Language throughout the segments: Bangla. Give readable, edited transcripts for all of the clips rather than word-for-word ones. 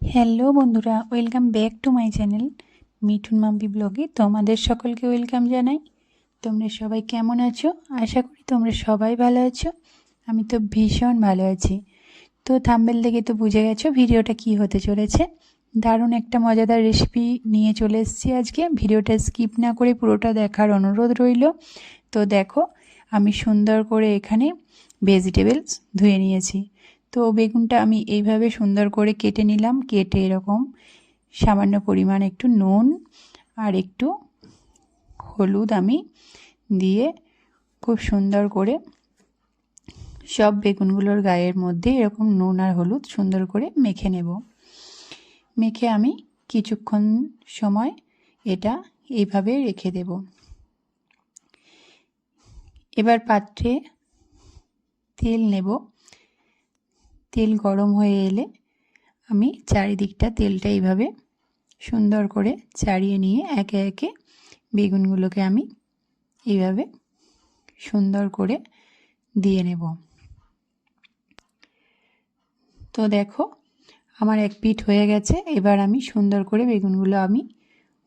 হ্যালো বন্ধুরা, welcome back to my channel Mithun Mampi ব্লগে তোমাদের সকলকে ওয়েলকাম জানাই। তোমরা সবাই কেমন আছো? আশা করি তোমরা সবাই ভালো আছো। আমি তো ভীষণ ভালো আছি। তো থাম্বনেল দেখে তো বুঝে গেছো ভিডিওটা কি হতে চলেছে। দারুণ একটা মজাদার রেসিপি নিয়ে চলে এসেছি আজকে। ভিডিওটা স্কিপ না করে পুরোটা দেখার অনুরোধ রইল। তো দেখো, আমি সুন্দর করে এখানে ভেজিটেবলস ধুয়ে নিয়েছি। তো বেগুনটা আমি এইভাবে সুন্দর করে কেটে নিলাম। কেটে এরকম সামান্য পরিমাণ একটু নুন আর একটু হলুদ আমি দিয়ে খুব সুন্দর করে সব বেগুনগুলোর গায়ের মধ্যে এরকম নুন আর হলুদ সুন্দর করে মেখে নেব। মেখে আমি কিছুক্ষণ সময় এটা এইভাবে রেখে দেব। এবার পাত্রে তেল নেব। তেল গরম হয়ে এলে আমি চারিদিকটা তেলটা এইভাবে সুন্দর করে চাড়িয়ে নিয়ে একে একে বেগুনগুলোকে আমি এইভাবে সুন্দর করে দিয়ে নেব। তো দেখো, আমার এক পিঠ হয়ে গেছে। এবার আমি সুন্দর করে বেগুনগুলো আমি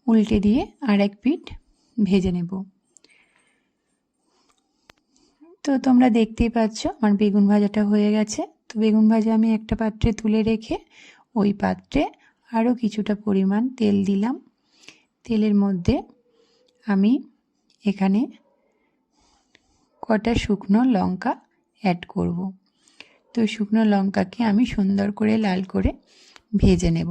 উল্টে দিয়ে আর এক পিঠ ভেজে নেব। তো তোমরা দেখতেই পাচ্ছ আমার বেগুন ভাজাটা হয়ে গেছে। তো বেগুন ভাজা আমি একটা পাত্রে তুলে রেখে ওই পাত্রে আরও কিছুটা পরিমাণ তেল দিলাম। তেলের মধ্যে আমি এখানে কটা শুকনো লঙ্কা অ্যাড করব। তো শুকনো লঙ্কাকে আমি সুন্দর করে লাল করে ভেজে নেব।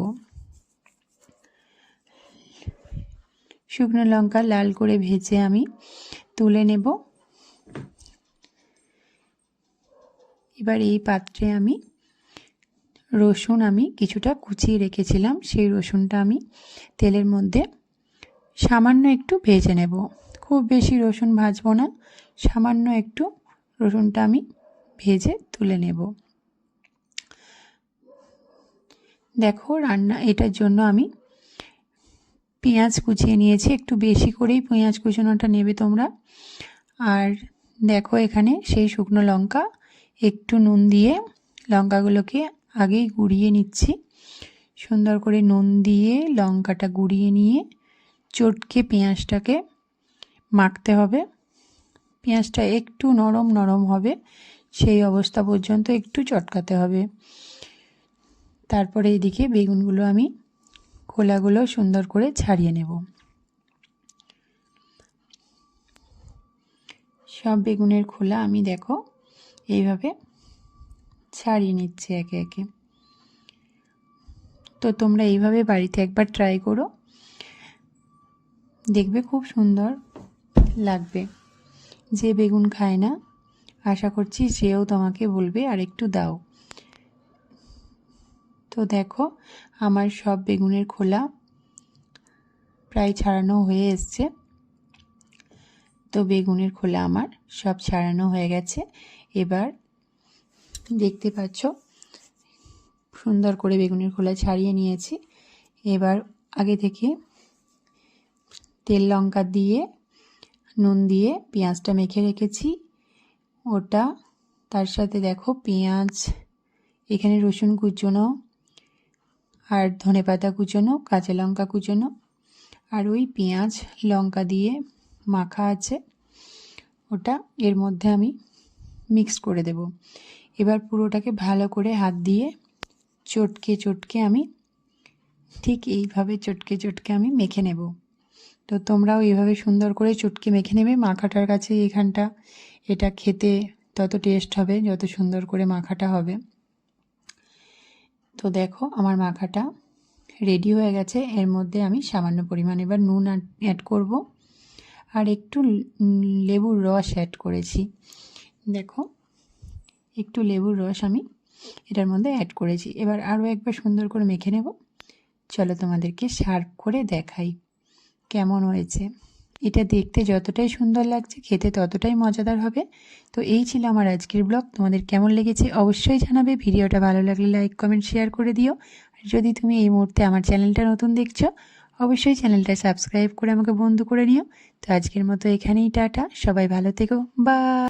শুকনো লঙ্কা লাল করে ভেজে আমি তুলে নেব। এবার এই পাত্রে আমি রসুন আমি কিছুটা কুচিয়ে রেখেছিলাম, সেই রসুনটা আমি তেলের মধ্যে সামান্য একটু ভেজে নেব। খুব বেশি রসুন ভাজবো না, সামান্য একটু রসুনটা আমি ভেজে তুলে নেব। দেখো, এটার জন্য আমি পেঁয়াজ কুচিয়ে নিয়েছি। একটু বেশি করেই পেঁয়াজ কুচানোটা নেবে তোমরা। আর দেখো, এখানে সেই শুকনো লঙ্কা একটু নুন দিয়ে লঙ্কাগুলোকে আগেই গুঁড়িয়ে নিচ্ছি। সুন্দর করে নুন দিয়ে লঙ্কাটা গুঁড়িয়ে নিয়ে চটকে পেঁয়াজটাকে মাখতে হবে। পেঁয়াজটা একটু নরম নরম হবে সেই অবস্থা পর্যন্ত একটু চটকাতে হবে। তারপরে এদিকে বেগুনগুলো আমি খোলাগুলো সুন্দর করে ছাড়িয়ে নেব। সব বেগুনের খোলা আমি দেখো এইভাবে ছাড়িয়ে নিচ্ছি একে একে। তো তোমরা এইভাবে বাড়িতে একবার ট্রাই করো, দেখবে খুব সুন্দর লাগবে। যে বেগুন খায় না আশা করছি সেও তোমাকে বলবে আর একটু দাও। তো দেখো, আমার সব বেগুনের খোলা প্রায় ছাড়ানো হয়ে এসছে। তো বেগুনের খোলা আমার সব ছাড়ানো হয়ে গেছে। এবার দেখতে পাচ্ছ সুন্দর করে বেগুনের খোলা ছাড়িয়ে নিয়েছি। এবার আগে থেকে তেল লঙ্কা দিয়ে নুন দিয়ে পেঁয়াজটা মেখে রেখেছি ওটা, তার সাথে দেখো পেঁয়াজ, এখানে রসুন কুচোনো আর ধনেপাতা কুচোনো, কাঁচা লঙ্কা কুচোনো আর ওই পেঁয়াজ লঙ্কা দিয়ে মাখা আছে ওটা এর মধ্যে আমি মিক্স করে দেব। এবার পুরোটাকে ভালো করে হাত দিয়ে চটকে চটকে আমি ঠিক এইভাবে চটকে চটকে আমি মেখে নেব। তো তোমরাও এইভাবে সুন্দর করে চটকে মেখে নেবে। মাখাটার কাছে এখানটা এটা খেতে তত টেস্ট হবে যত সুন্দর করে মাখাটা হবে। তো দেখো, আমার মাখাটা রেডি হয়ে গেছে। এর মধ্যে আমি সামান্য পরিমাণ এবার নুন অ্যাড করব আর একটু লেবুর রস অ্যাড করেছি। দেখো, একটু লেবুর রস আমি এটার মধ্যে অ্যাড করেছি। এবার আরও একবার সুন্দর করে মেখে নেব। চলো তোমাদেরকে সার্ভ করে দেখাই কেমন হয়েছে। এটা দেখতে যতটাই সুন্দর লাগছে খেতে ততটাই মজাদার হবে। তো এই ছিল আমার আজকের ব্লগ। তোমাদের কেমন লেগেছে অবশ্যই জানাবে। ভিডিওটা ভালো লাগলে লাইক কমেন্ট শেয়ার করে দিও। আর যদি তুমি এই মুহূর্তে আমার চ্যানেলটা নতুন দেখছো অবশ্যই চ্যানেলটা সাবস্ক্রাইব করে আমাকে বন্ধু করে নিও। তো আজকের মতো এখানেই টাটা, সবাই ভালো থেকো, বাই।